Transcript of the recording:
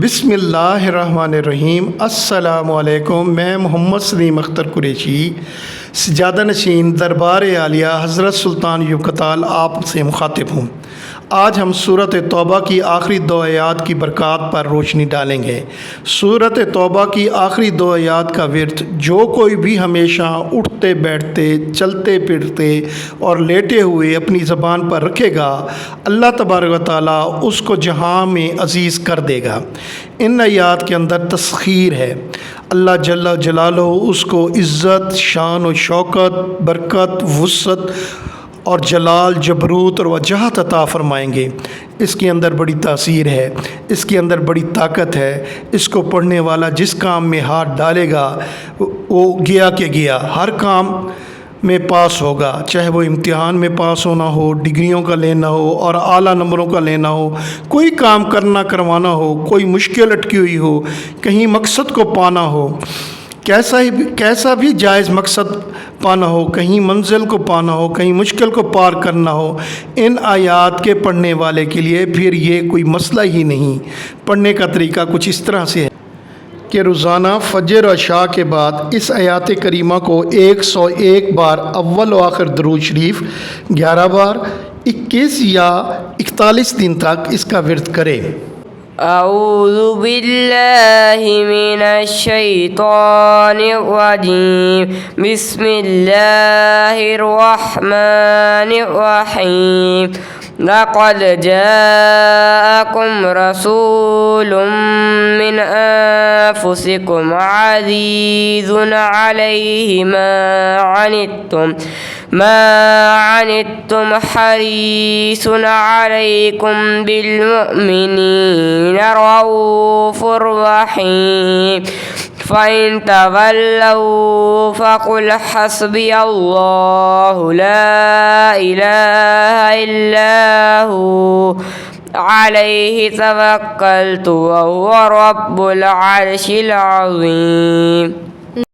بسم اللہ الرحمن الرحیم۔ السلام علیکم۔ میں محمد سلیم اختر قریشی، سجادہ نشین دربار عالیہ حضرت سلطان ایوب کتال آپ سے مخاطب ہوں۔ آج ہم سورۃ توبہ کی آخری دو آیات کی برکات پر روشنی ڈالیں گے۔ سورۃ توبہ کی آخری دو آیات کا ورد جو کوئی بھی ہمیشہ اٹھتے بیٹھتے، چلتے پھرتے اور لیٹے ہوئے اپنی زبان پر رکھے گا، اللہ تبارک و تعالیٰ اس کو جہاں میں عزیز کر دے گا۔ ان آیات کے اندر تسخیر ہے۔ اللہ جل جلالہ اس کو عزت، شان و شوکت، برکت، وسعت اور جلال، جبروت اور وجاہت عطا فرمائیں گے۔ اس کے اندر بڑی تاثیر ہے، اس کے اندر بڑی طاقت ہے۔ اس کو پڑھنے والا جس کام میں ہاتھ ڈالے گا وہ گیا کہ گیا، ہر کام میں پاس ہوگا، چاہے وہ امتحان میں پاس ہونا ہو، ڈگریوں کا لینا ہو اور اعلیٰ نمبروں کا لینا ہو، کوئی کام کروانا ہو، کوئی مشکل اٹکی ہوئی ہو، کہیں مقصد کو پانا ہو، کیسا بھی جائز مقصد پانا ہو، کہیں منزل کو پانا ہو، کہیں مشکل کو پار کرنا ہو، ان آیات کے پڑھنے والے کے لیے پھر یہ کوئی مسئلہ ہی نہیں۔ پڑھنے کا طریقہ کچھ اس طرح سے ہے کہ روزانہ فجر و عشاء کے بعد اس آیات کریمہ کو 101 بار اول و آخر درود شریف، 11 بار، 21 یا 41 دن تک اس کا ورد کرے۔ اعوذ باللہ من الشیطان الرجیم، بسم اللہ الرحمن الرحیم۔ لقد جاءكم رسول من أنفسكم عزيز عليه ما عنتم حريص عليكم بالمؤمنين رؤوف رحيم، فإن تولوا فقل حسبي الله لا إله إلا هو عليه توكلت وهو رب العرش العظيم۔